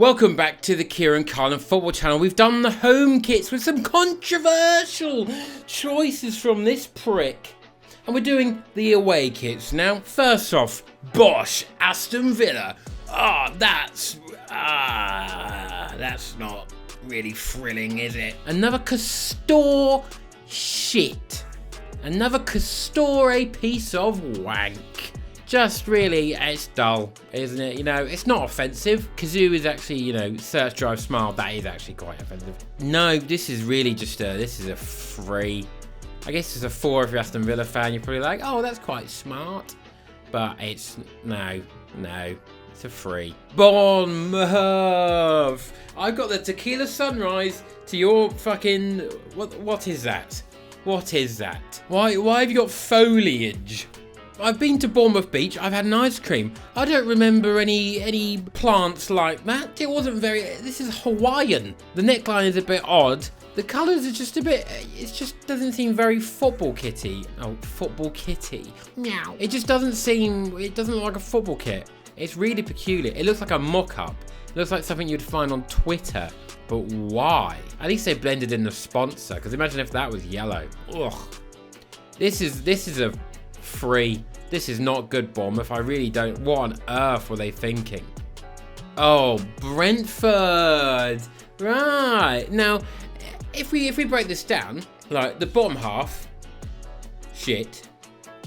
Welcome back to the Kieran Carlin Football Channel. We've done the home kits with some controversial choices from this prick. And we're doing the away kits now. First off, Bosch, Aston Villa. That's not really thrilling, is it? Another Castore shit. Another Castore piece of wank. Just really, it's dull, isn't it? You know, it's not offensive. Kazoo is actually, you know, search, drive, smile. That is actually quite offensive. No, this is really just this is a free. I guess it's a 4 if you're Aston Villa fan. You're probably like, oh, that's quite smart. But it's, no, it's a free. Bournemouth. I've got the tequila sunrise to your fucking, what is that? What is that? Why have you got foliage? I've been to Bournemouth Beach. I've had an ice cream. I don't remember any plants like that. It wasn't very. This is Hawaiian. The neckline is a bit odd. The colours are just a bit. It just doesn't seem very football kitty. Oh, football kitty. Meow. It just doesn't seem. It doesn't look like a football kit. It's really peculiar. It looks like a mock-up. It looks like something you'd find on Twitter. But why? At least they blended in the sponsor. Because imagine if that was yellow. Ugh. This is a free. This is not good, Bournemouth. I really don't. What on earth were they thinking? Oh, Brentford. Right. Now, if we break this down, like the bottom half, shit,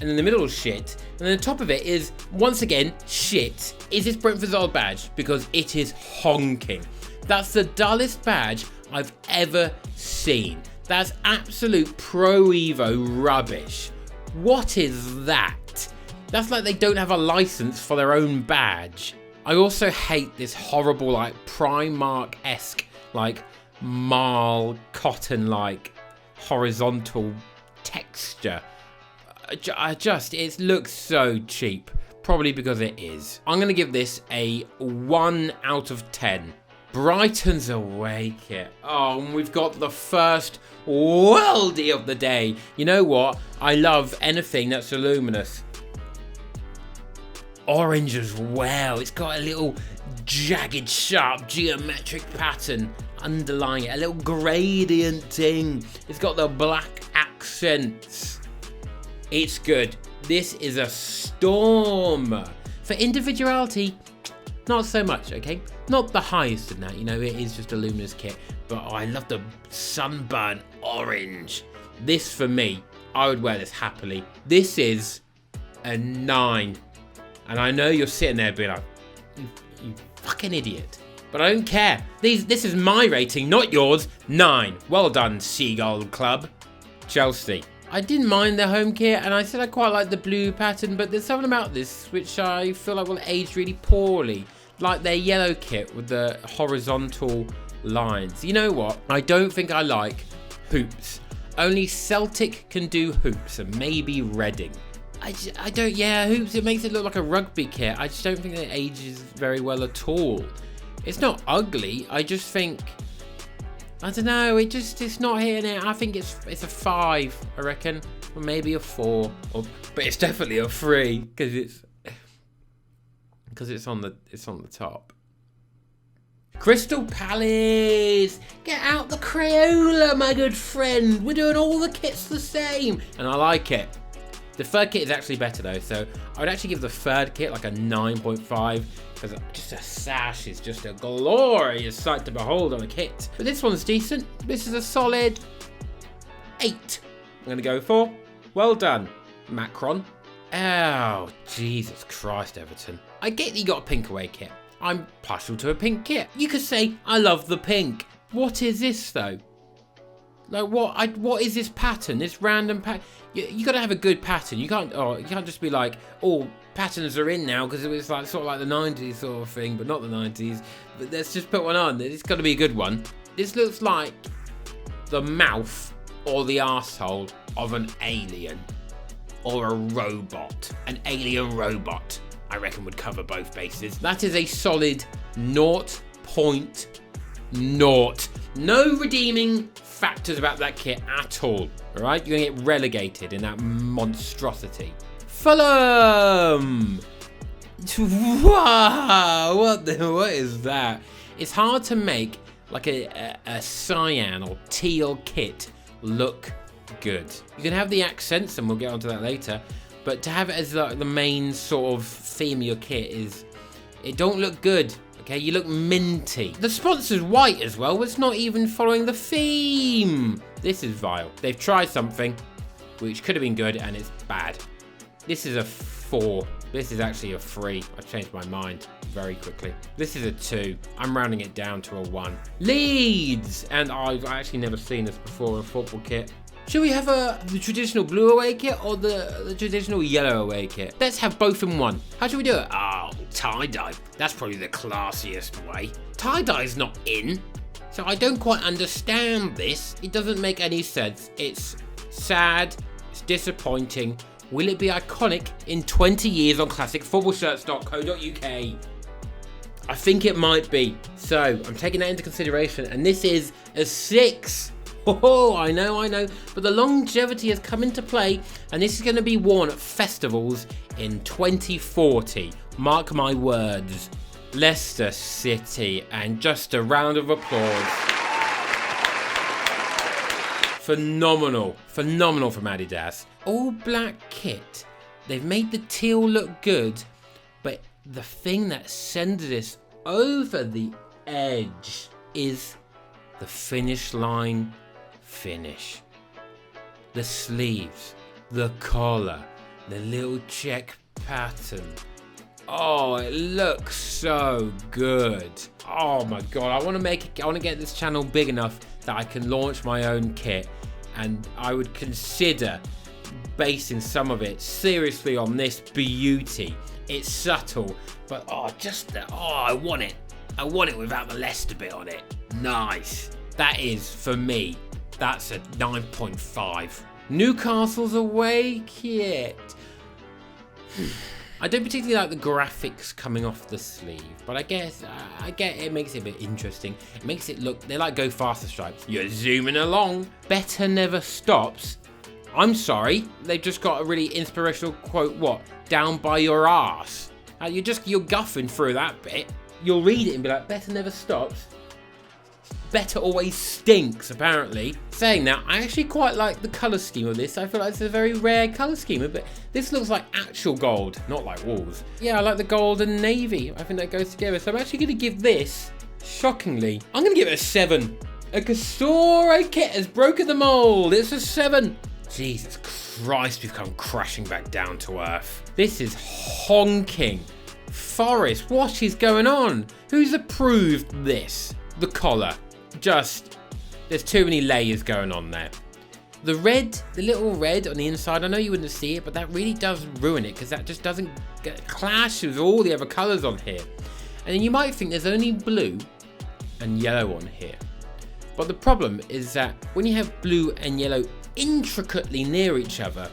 and then the middle shit, and then the top of it is once again shit. Is this Brentford's old badge? Because it is honking. That's the dullest badge I've ever seen. That's absolute Pro Evo rubbish. What is that? That's like they don't have a license for their own badge. I also hate this horrible, like, Primark-esque, like, marl cotton-like horizontal texture. It looks so cheap. Probably because it is. I'm going to give this a 1 out of 10. Brighton's away kit. Oh, and we've got the first worldie of the day. You know what? I love anything that's luminous. Orange as well. It's got a little jagged, sharp geometric pattern underlying it. A little gradient thing. It's got the black accents. It's good. This is a storm. For individuality, not so much, okay? Not the highest in that, you know, it is just a luminous kit. But I love the sunburn orange. This, for me, I would wear this happily. This is a 9. And I know you're sitting there being like, you fucking idiot. But I don't care. This is my rating, not yours. 9. Well done, Seagull Club. Chelsea. I didn't mind the home kit, and I said I quite like the blue pattern, but there's something about this which I feel like will age really poorly. Like their yellow kit with the horizontal lines. You know what? I don't think I like hoops. Only Celtic can do hoops, and maybe Reading. I don't, yeah, hoops, it makes it look like a rugby kit. I just don't think it ages very well at all. It's not ugly, I just think, I don't know, it's not hitting it. I think it's a 5, I reckon, or maybe a 4, but it's definitely a 3, because it's on the top. Crystal Palace, get out the Crayola, my good friend. We're doing all the kits the same, and I like it. The third kit is actually better though, so I would actually give the third kit like a 9.5, because just a sash is just a glorious sight to behold on a kit. But this one's decent. This is a solid 8. I'm going to go for. Well done, Macron. Oh, Jesus Christ, Everton. I get that you got a pink away kit. I'm partial to a pink kit. You could say, I love the pink. What is this though? Like what is this pattern? This random pattern? You got to have a good pattern. You can't just be like, oh, patterns are in now because it was like sort of like the 90s sort of thing, but not the 90s. But let's just put one on. It's got to be a good one. This looks like the mouth or the arsehole of an alien or a robot. An alien robot, I reckon, would cover both bases. That is a solid 0.0. No redeeming factors about that kit at all. Alright, you're going to get relegated in that monstrosity. Fulham! Wow, what is that? It's hard to make like a cyan or teal kit look good. You can have the accents, and we'll get onto that later, but to have it as like the main sort of theme of your kit it don't look good. Okay, you look minty. The sponsor's white as well. It's not even following the theme. This is vile. They've tried something which could have been good, and it's bad. This is a 4. This is actually a 3. I changed my mind very quickly. This is a 2. I'm rounding it down to a 1. Leeds! And I've actually never seen this before, a football kit. Should we have the traditional blue away kit or the traditional yellow away kit? Let's have both in one. How should we do it? Oh, tie-dye. That's probably the classiest way. Tie-dye's not in, so I don't quite understand this. It doesn't make any sense. It's sad. It's disappointing. Will it be iconic in 20 years on classicfootballshirts.co.uk? I think it might be. So I'm taking that into consideration, and this is a 6. Oh, I know, but the longevity has come into play, and this is going to be worn at festivals in 2040. Mark my words. Leicester City, and just a round of applause. Phenomenal from Adidas. All black kit. They've made the teal look good, but the thing that sends this over the edge is the finish line finish. The sleeves, the collar, the little check pattern. Oh, it looks so good. Oh my god, I want to get this channel big enough that I can launch my own kit, and I would consider basing some of it seriously on this beauty. It's subtle, but I want it. I want it without the Leicester bit on it. Nice. That is, for me, that's a 9.5. Newcastle's away kit. I don't particularly like the graphics coming off the sleeve, but I guess it makes it a bit interesting. It makes it look, they're like Go Faster stripes. You're zooming along. Better never stops. I'm sorry, they've just got a really inspirational quote. What? Down by your arse. You're guffing through that bit. You'll read it and be like, better never stops. Better always stinks, apparently. Saying that, I actually quite like the colour scheme of this. I feel like it's a very rare colour scheme, but this looks like actual gold, not like walls. Yeah, I like the gold and navy. I think that goes together. So I'm actually going to give this, shockingly, I'm going to give it a 7. A Casore kit has broken the mould. It's a 7. Jesus Christ, we've come crashing back down to earth. This is honking. Forest, what is going on? Who's approved this? The collar. There's too many layers going on there. The little red on the inside, I know you wouldn't see it, but that really does ruin it, because that just doesn't clash with all the other colours on here. And then you might think there's only blue and yellow on here. But the problem is that when you have blue and yellow intricately near each other,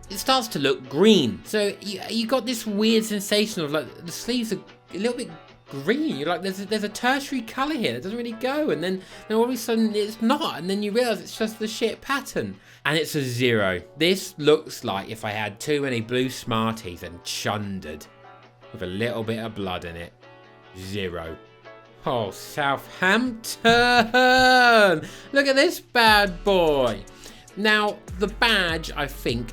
it starts to look green. So you got this weird sensation of like the sleeves are a little bit green. You're like, there's a tertiary colour here that doesn't really go, and then all of a sudden it's not, and then you realise it's just the shit pattern. And it's a 0. This looks like if I had too many blue Smarties and chundered with a little bit of blood in it. 0. Oh, Southampton! Look at this bad boy. Now, the badge, I think,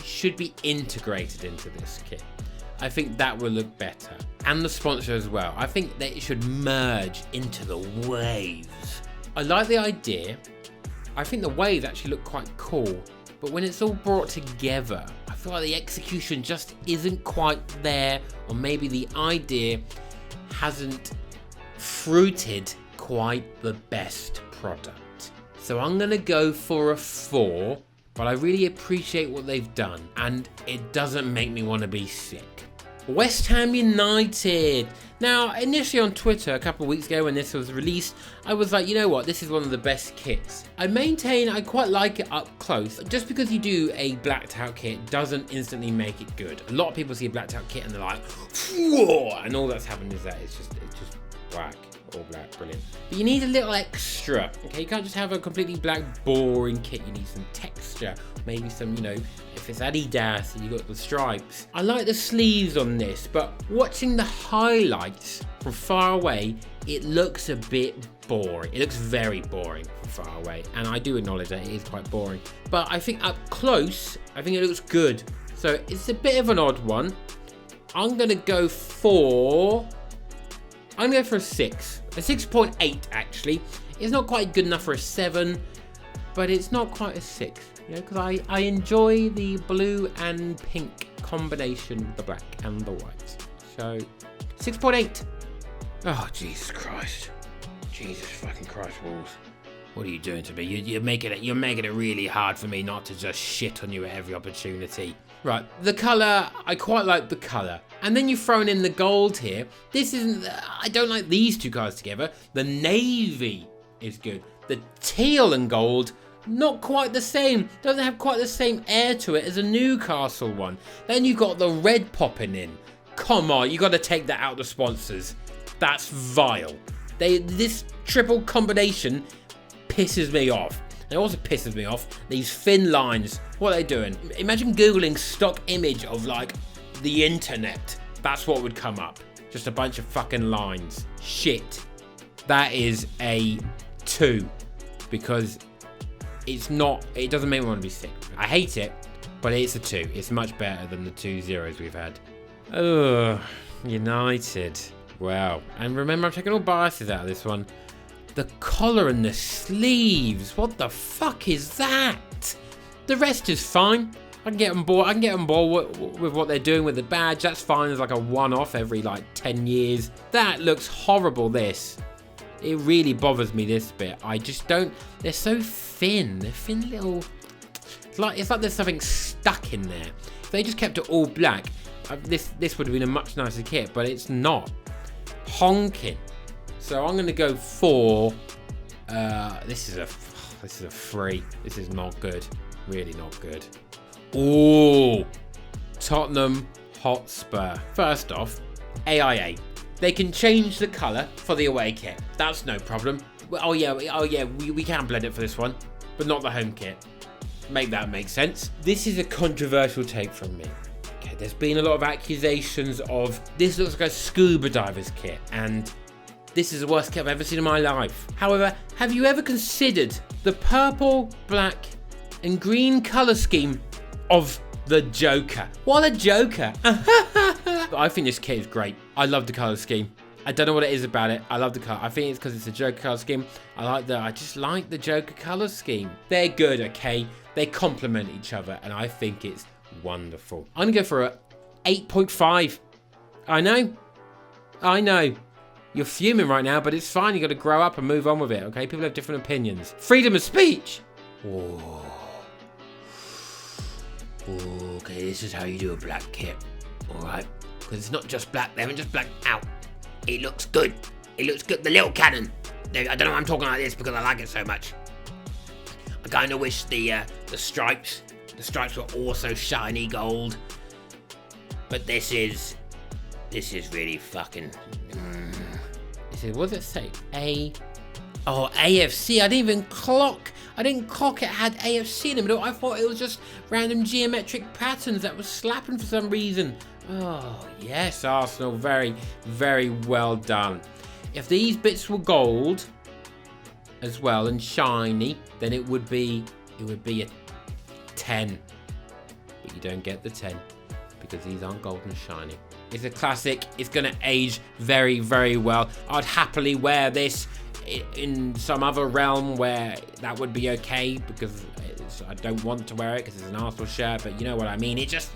should be integrated into this kit. I think that will look better. And the sponsor as well. I think that it should merge into the waves. I like the idea. I think the waves actually look quite cool. But when it's all brought together, I feel like the execution just isn't quite there. Or maybe the idea hasn't fruited quite the best product. So I'm going to go for a 4. But I really appreciate what they've done. And it doesn't make me want to be sick. West Ham United. Now, initially on Twitter a couple of weeks ago when this was released, I was like, you know what, this is one of the best kits. I maintain I quite like it up close. Just because you do a blacked out kit doesn't instantly make it good. A lot of people see a blacked out kit and they're like, whoa, and all that's happened is that it's just whack. all black, brilliant. But you need a little extra, okay? You can't just have a completely black, boring kit. You need some texture, maybe some, you know, if it's Adidas, you got the stripes. I like the sleeves on this, but watching the highlights from far away, it looks a bit boring. It looks very boring from far away, and I do acknowledge that it is quite boring. But I think up close, I think it looks good. So it's a bit of an odd one. I'm gonna go for a 6. A 6.8 actually. It's not quite good enough for a 7, but it's not quite a 6. You know, because I enjoy the blue and pink combination with the black and the white. So 6.8. Oh, Jesus Christ. Jesus fucking Christ, Walls. What are you doing to me? You're making it really hard for me not to just shit on you at every opportunity. Right, the colour, I quite like the colour. And then you've thrown in the gold here. This isn't, I don't like these two colours together. The navy is good. The teal and gold, not quite the same. Doesn't have quite the same air to it as a Newcastle one. Then you've got the red popping in. Come on, you got to take that out of the sponsors. That's vile. This triple combination pisses me off. And it also pisses me off, these thin lines. What are they doing? Imagine Googling stock image of like the internet. That's what would come up. Just a bunch of fucking lines. Shit. That is a 2. Because it's not, it doesn't make me want to be sick. I hate it, but it's a 2. It's much better than the 2 zeros we've had. Ugh, United. Wow. And remember, I'm taking all biases out of this one. The collar and the sleeves. What the fuck is that? The rest is fine. I can get on board. With what they're doing with the badge. That's fine. It's like a one-off every like 10 years. That looks horrible. This. It really bothers me. This bit. I just don't. They're so thin. They're thin little. It's like there's something stuck in there. If they just kept it all black, this would have been a much nicer kit. But it's not. Honking. So I'm going to go for, this is a 3. This is not good. Really not good. Ooh, Tottenham Hotspur. First off, AIA. They can change the colour for the away kit. That's no problem. Oh yeah, we can blend it for this one, but not the home kit. Make that make sense. This is a controversial take from me. Okay, there's been a lot of accusations of, this looks like a scuba diver's kit, and this is the worst kit I've ever seen in my life. However, have you ever considered the purple, black, and green colour scheme of the Joker? What a Joker! I think this kit is great. I love the colour scheme. I don't know what it is about it. I love the colour. I think it's because it's a Joker colour scheme. I just like the Joker colour scheme. They're good, okay? They complement each other, and I think it's wonderful. I'm gonna go for a 8.5. I know. You're fuming right now, but it's fine. You got to grow up and move on with it, okay? People have different opinions. Freedom of speech. Whoa. Okay, this is how you do a black kit, all right? Because it's not just black. They haven't just blacked out. It looks good. It looks good. The little cannon. I don't know why I'm talking like this because I like it so much. I kind of wish the stripes were also shiny gold. But this is really fucking. What does it say? AFC. I didn't even clock. It had AFC in the middle. I thought it was just random geometric patterns that was slapping for some reason. Oh, yes, Arsenal. Very, very well done. If these bits were gold as well and shiny, then it would be a 10. But you don't get the 10 because these aren't gold and shiny. It's a classic. It's going to age very, very well. I'd happily wear this in some other realm where that would be okay because I don't want to wear it because it's an Arsenal shirt, but you know what I mean. It's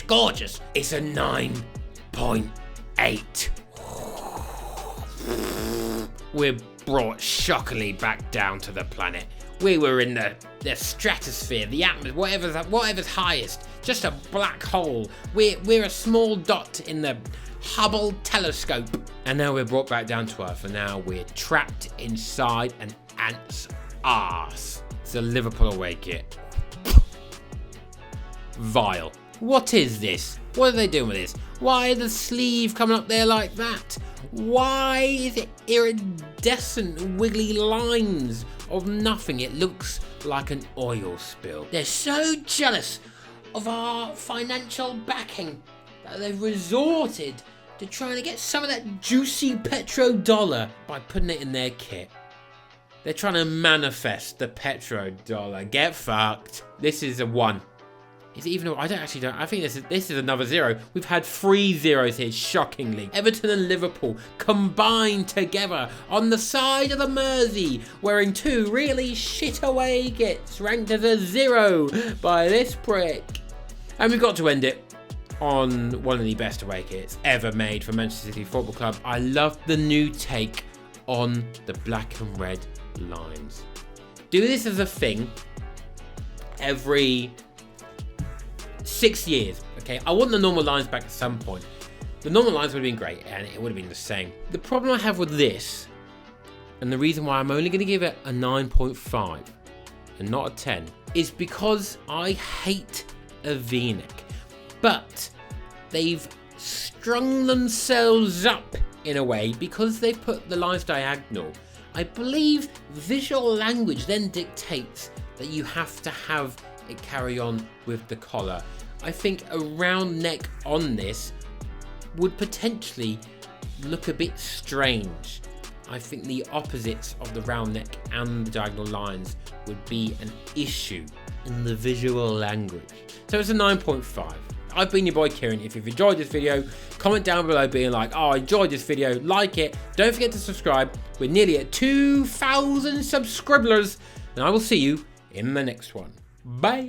gorgeous. It's a 9.8. We're brought shockingly back down to the planet. We were in the stratosphere, the atmosphere, whatever's highest. Just a black hole. We're a small dot in the Hubble telescope. And now we're brought back down to Earth, and now we're trapped inside an ant's arse. It's a Liverpool away kit. Vile. What is this? What are they doing with this? Why is the sleeve coming up there like that? Why is it iridescent wiggly lines of nothing? It looks like an oil spill. They're so jealous of our financial backing that they've resorted to trying to get some of that juicy petrodollar by putting it in their kit. They're trying to manifest the petrodollar. Get fucked. This is a 1. Is it even? I think this is another 0. We've had 3 zeros here, shockingly. Everton and Liverpool combined together on the side of the Mersey, wearing 2 really shit away kits, ranked as a 0 by this prick. And we've got to end it on one of the best away kits ever made for Manchester City Football Club. I love the new take on the black and red lines. Do this as a thing every 6 years, okay? I want the normal lines back at some point. The normal lines would have been great and it would have been the same. The problem I have with this, and the reason why I'm only going to give it a 9.5 and not a 10, is because I hate a V-neck. But they've strung themselves up in a way because they put the lines diagonal. I believe visual language then dictates that you have to have it carry on with the collar. I think a round neck on this would potentially look a bit strange. I think the opposites of the round neck and the diagonal lines would be an issue in the visual language. So it's a 9.5. I've been your boy Kieran. If you've enjoyed this video, comment down below being like, oh, I enjoyed this video, like it. Don't forget to subscribe. We're nearly at 2,000 subscribers, and I will see you in the next one. Bye.